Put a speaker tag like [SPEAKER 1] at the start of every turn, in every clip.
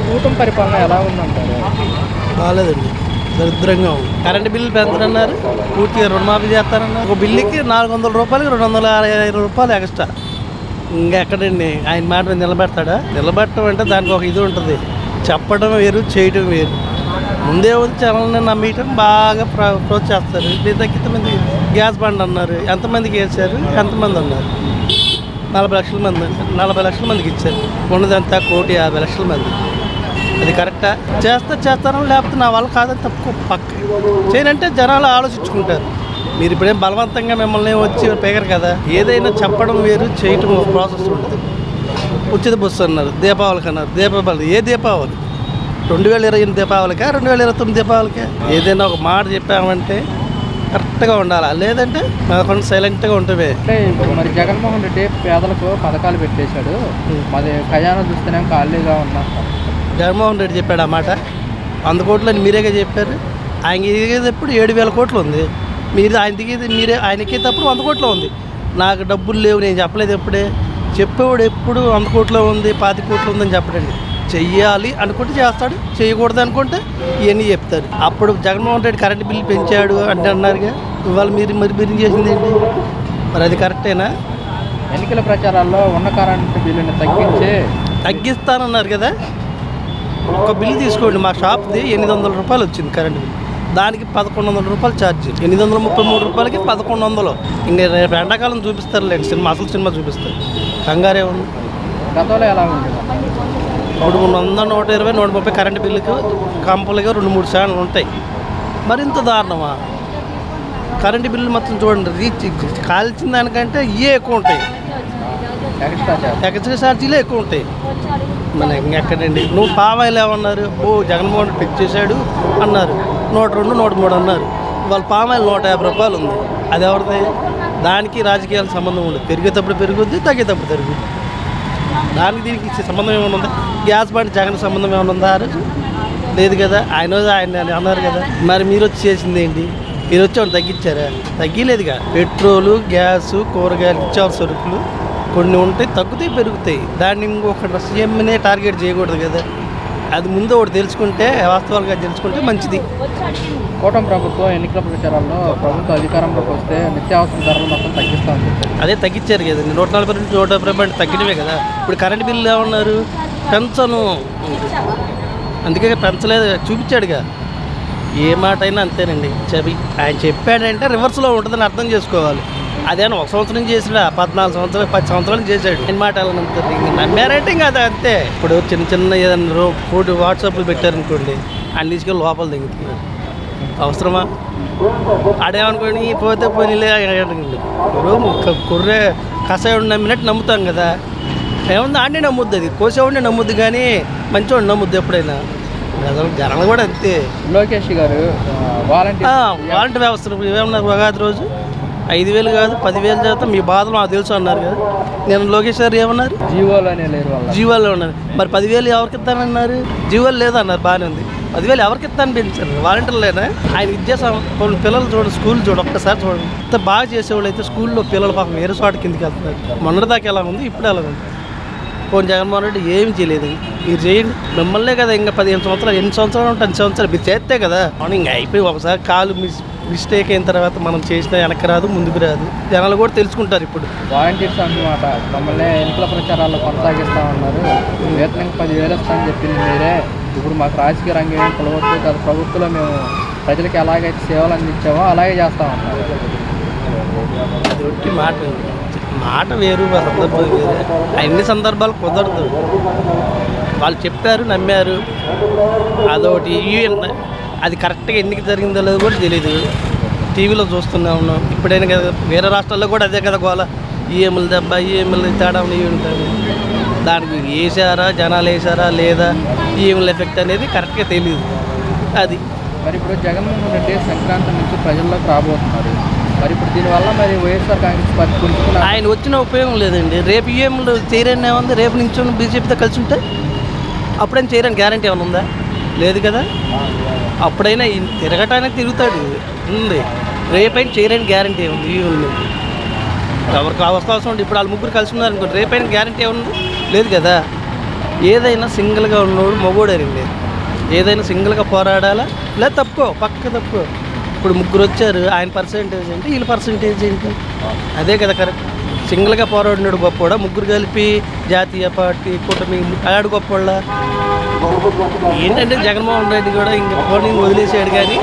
[SPEAKER 1] కూటమి పరిపాలన ఎలా ఉందంటారు?
[SPEAKER 2] బాగాలేదండి, దరిద్రంగా ఉంది. కరెంటు బిల్లు పెంచనున్నారు, పూర్తిగా రుణమాఫీ చేస్తారన్నారు. ఒక బిల్లుకి 400 రూపాయలకి 250 రూపాయలు ఎక్స్ట్రా. ఇంకెక్కడండి ఆయన మాట మీద నిలబెడతాడా? నిలబెట్టడం అంటే దానికి ఒక ఇది ఉంటుంది, చెప్పడం వేరు చేయడం వేరు. ముందే వచ్చి జనాలను నమ్మేయటం బాగా ప్రోత్సహిస్తారు. ఇంతమంది గ్యాస్ బండ్ అన్నారు, ఎంతమందికి వేసారు, ఎంతమంది అన్నారు? 40 లక్షల మంది, 40 లక్షల మందికి ఇచ్చారు. ఉన్నదంతా 1,50,00,000 మంది. అది కరెక్టా? చేస్తాను, లేకపోతే నా వల్ల కాదని తప్పుకో పక్క చేయనంటే జనాలు ఆలోచించుకుంటారు. మీరు ఇప్పుడేం బలవంతంగా మిమ్మల్ని వచ్చి పేగరు కదా. ఏదైనా చెప్పడం వేరు, చేయటం ఒక ప్రాసెస్ ఉంటుంది. ఉచిత బస్సు అన్నారు, దీపావళికి అన్నారు. దీపావళి ఏ దీపావళి? 2028 దీపావళికా, 2029 దీపావళికా? ఏదైనా ఒక మాట చెప్పామంటే కరెక్ట్గా ఉండాలి, లేదంటే మనకుండా సైలెంట్గా ఉంటుంది.
[SPEAKER 1] అంటే ఇప్పుడు మరి జగన్మోహన్ రెడ్డి పేదలకు పథకాలు పెట్టేశాడు, మరి ఖజానా చూస్తేనే ఖాళీగా ఉన్నా.
[SPEAKER 2] జగన్మోహన్ రెడ్డి చెప్పాడు ఆ మాట. 100 కోట్లని మీరేగా చెప్పారు. ఆయన ఎదిగేటప్పుడు 7,000 కోట్లు ఉంది. మీరు ఆయన దిగేది మీరే, ఆయన ఎక్కేటప్పుడు 100 కోట్లు ఉంది. నాకు డబ్బులు లేవు నేను చెప్పలేదు. ఎప్పుడే చెప్పేవాడు ఎప్పుడు 100 కోట్లు ఉంది, 25 కోట్లు ఉందని చెప్పడండి. చెయ్యాలి అనుకుంటే చేస్తాడు, చేయకూడదు అనుకుంటే ఇవన్నీ చెప్తారు. అప్పుడు జగన్మోహన్ రెడ్డి కరెంటు బిల్లు పెంచాడు అంటే అన్నారుగా, ఇవాళ మీరు చేసింది ఏంటి? మరి అది కరెక్టేనా?
[SPEAKER 1] ఎన్నికల ప్రచారాల్లో ఉన్న కరెంటు బిల్లుని
[SPEAKER 2] తగ్గిస్తానన్నారు కదా. ఒక బిల్లు తీసుకోండి, మా షాప్ది 800 రూపాయలు వచ్చింది కరెంటు బిల్లు, దానికి 1,100 రూపాయలు ఛార్జ్. 833 రూపాయలకి 1,100. ఇంక రేపు ఎండాకాలం చూపిస్తారులేండి సినిమా, అసలు సినిమా చూపిస్తారు. కంగారే ఉంది.
[SPEAKER 1] గతంలో ఎలా ఉంది?
[SPEAKER 2] ఇప్పుడు 100, 120, 130 కరెంటు బిల్లుకి కంపల్గా 2-3 ఛానళ్ళు ఉంటాయి. మరింత దారుణమా? కరెంటు బిల్లు మొత్తం చూడండి, కాల్చిన దానికంటే ఇవే ఎక్కువ ఉంటాయి, ఎక్స్ట్రా ఛార్జీలే ఎక్కువ ఉంటాయి. మన ఇంకెక్కడండి? నువ్వు పామాయిల్ ఏమన్నారు? జగన్మోహన్ రెడ్డి పెంచేశాడు అన్నారు, 102, 103 అన్నారు. వాళ్ళ పామాయిల్ 150 రూపాయలు ఉంది. అది ఎవరిది? దానికి రాజకీయాలకు సంబంధం ఉండదు. పెరిగేటప్పుడు పెరుగుద్ది, తగ్గేటప్పుడు తరుగుద్ది. దానికి దీనికి సంబంధం ఏమైనా ఉందా? గ్యాస్ బండి జగన్ సంబంధం ఏమైనా ఉందా? ఆ రోజు లేదు కదా. ఆయన అన్నారు కదా. మరి మీరు వచ్చి చేసింది ఏంటి? మీరు వచ్చి ఏమైనా తగ్గించారా? తగ్గలేదుగా. పెట్రోలు, గ్యాసు, కూరగాయలు, నిత్యావసర సరుకులు కొన్ని ఉంటాయి, తగ్గుతాయి, పెరుగుతాయి. దాన్ని ఇంకొక సీఎంనే టార్గెట్ చేయకూడదు కదా. అది ముందు ఒకటి తెలుసుకుంటే, వాస్తవాలుగా తెలుసుకుంటే మంచిది.
[SPEAKER 1] కూటమి ప్రభుత్వం ఎన్నికల ప్రచారాల్లో ప్రభుత్వ అధికారంలోకి వస్తే నిత్యావసర ధరలు మొత్తం తగ్గిస్తామని చెప్పారు.
[SPEAKER 2] అదే తగ్గించారు కదండి, 140 నుంచి 150 తగ్గినవే కదా. ఇప్పుడు కరెంటు బిల్లు ఏమన్నారు? పెంచను, అందుకే పెంచలేదు, చూపించాడుగా. ఏ మాట అయినా అంతేనండి. ఆయన చెప్పాడంటే రివర్స్లో ఉంటుందని అర్థం చేసుకోవాలి. అదేనా 1 సంవత్సరం చేసినా, 14 సంవత్సరాలు 10 సంవత్సరాలు చేశాడు. ఆయన మాట ఎలా నమ్ముతారు? నమ్మారంటే ఇంకా అది అంతే. ఇప్పుడు చిన్న ఏదైనా ఫోటో వాట్సాప్లు పెట్టారనుకోండి, ఆయన తీసుకెళ్ళి లోపల దిగుతుంది. అవసరమా? ఆడేమనుకోండి పోతే పోనీలే. ఇప్పుడు కుర్రే కషాయుడిని నమ్మినట్టు నమ్ముతాం కదా. ఏముంది? ఆడినే నమ్ముద్ది, అది కోసేవాడిని నమ్ముద్ది, కానీ మంచివాడిని నమ్ముద్ది ఎప్పుడైనా. జనాలు కూడా అంతే.
[SPEAKER 1] లోకేష్ గారు
[SPEAKER 2] వాలంటీర్ వ్యవస్థ ఏమన్నారు? ఉగాది రోజు 5,000 కాదు 10,000 చేస్తాం, మీ బాధలు నాకు తెలుసు అన్నారు కదా. నేను లోకేష్ గారు ఏమన్నారు? జీవోలో ఉన్నారు. మరి 10,000 ఎవరికి ఇస్తానన్నారు? జీవోలు లేదన్నారు, బాగానే ఉంది. 10,000 ఎవరికి ఇస్తాను పెంచారు? వాలంటీర్లేనా? ఆయన కొన్ని పిల్లలు చూడండి, స్కూల్ చూడండి, ఒక్కసారి చూడండి. ఇంత బాగా చేసేవాళ్ళు అయితే స్కూల్లో పిల్లలు పాపం వేరే చోట కిందికి వెళ్తున్నారు. మొన్నటిదాకా ఎలా ఉంది, ఇప్పుడు ఎలా ఉంది? పోనీ జగన్మోహన్ రెడ్డి ఏమి చేయలేదు. మీరు చేయండి, మిమ్మల్నే కదా. ఇంకా 15 సంవత్సరాలు, 8 సంవత్సరాలు ఉంటే 10 సంవత్సరాలు మీరు చేస్తే కదా. ఇంకా అయిపోయి ఒకసారి కాలు మిస్టేక్ అయిన తర్వాత మనం చేసిన వెనక్కి రాదు, ముందుకు రాదు. జనాలు కూడా తెలుసుకుంటారు. ఇప్పుడు
[SPEAKER 1] వాలంటీర్స్ అన్నమాట మమ్మల్ని ఎన్నికల ప్రచారాల్లో కొనసాగిస్తామన్నారు. వేతనానికి 10,000 ఇస్తామని చెప్పింది మీరే. ఇప్పుడు మాకు రాజకీయ రంగం ఏం కొలవచ్చు కదా. ప్రభుత్వంలో మేము ప్రజలకు ఎలాగైతే సేవలు అందించామో అలాగే చేస్తామన్నారు.
[SPEAKER 2] అది ఒట్టి మాట వేరు, సందర్భం వేరు. అన్ని సందర్భాలు కుదరదు. వాళ్ళు చెప్పారు, నమ్మారు. అదొకటి అది కరెక్ట్గా ఎందుకు జరిగిందో లేదో కూడా తెలియదు. టీవీలో చూస్తూనే ఉన్నాం. ఇప్పుడైనా కదా వేరే రాష్ట్రాల్లో కూడా అదే కదా గోల. ఈఎంఎల్ దెబ్బ, ఈఎంఎల్ తేడా ఉంటాయి. దానికి వేసారా, జనాలు వేసారా లేదా, ఈఎంఎల్ ఎఫెక్ట్ అనేది కరెక్ట్గా తెలియదు. అది
[SPEAKER 1] మరి ఇప్పుడు జగన్మోహన్ రెడ్డి సంక్రాంతి నుంచి ప్రజల్లోకి రాబోతున్నారు. మరి ఇప్పుడు దీనివల్ల మరి వైఎస్ఆర్ కాంగ్రెస్ పార్టీ గురించి
[SPEAKER 2] ఆయన వచ్చిన ఉపయోగం లేదండి. రేపు ఈఎంలు చేయరని ఏముంది? రేపు నుంచి బీజేపీతో కలిసి ఉంటే అప్పుడైనా చేయరని గ్యారంటీ ఏమైనా ఉందా? లేదు కదా. అప్పుడైనా తిరగటానికి తిరుగుతాడు ఉంది, రేపైనా చేయరని గ్యారంటీ ఏముంది? ఈఎంలు ఎవరికి అవకాశం ఉంటే ఇప్పుడు వాళ్ళు ముగ్గురు కలిసి ఉన్నారు అనుకోండి, రేపైనా గ్యారంటీ ఏముంది? లేదు కదా. ఏదైనా సింగిల్గా ఉన్నోడు మగోడేనండి. ఏదైనా సింగిల్గా పోరాడాలా, లేదా తప్పుకో తప్పుకో. ఇప్పుడు ముగ్గురు వచ్చారు, ఆయన పర్సంటేజ్ ఏంటి, వీళ్ళ పర్సంటేజ్ ఏంటి? అదే కదా కరెక్ట్. సింగిల్గా పోరాడినాడు గొప్పవాడా, ముగ్గురు కలిపి జాతీయ పార్టీ కూటమి ఆడు గొప్పవాళ్ళ? ఏంటంటే జగన్మోహన్ రెడ్డి కూడా ఇంక పోలింగ్ వదిలేసాడు, కానీ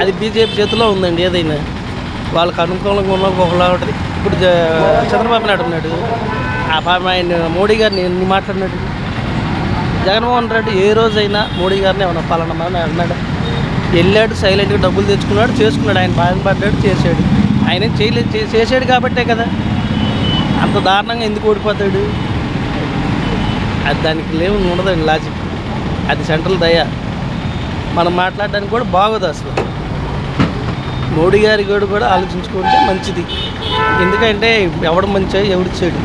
[SPEAKER 2] అది బీజేపీ చేతిలో ఉందండి. ఏదైనా వాళ్ళకి అనుకూలంగా ఉన్న ఒకలా ఉంటుంది. ఇప్పుడు చంద్రబాబు నాయుడు ఉన్నాడు, ఆ పాప ఆయన మోడీ గారిని ఎన్ని మాట్లాడినాడు. జగన్మోహన్ రెడ్డి ఏ రోజైనా మోడీ గారిని ఏమన్నా పలానా అన్నాడు? వెళ్ళాడు, సైలెంట్గా డబ్బులు తెచ్చుకున్నాడు, చేసుకున్నాడు, ఆయన బాధపడ్డాడు, చేశాడు. ఆయన చేయలేదు, చేసాడు కాబట్టే కదా అంత దారుణంగా ఎందుకు ఓడిపోతాడు? అది దానికి లేవు ఉండదండి లాజిక్. అది సెంట్రల్ దయ. మనం మాట్లాడడానికి కూడా బాగోదు అసలు. మోడీ గారి కూడా ఆలోచించుకుంటే మంచిది. ఎందుకంటే ఎవడు మంచి ఎవడు చెడు.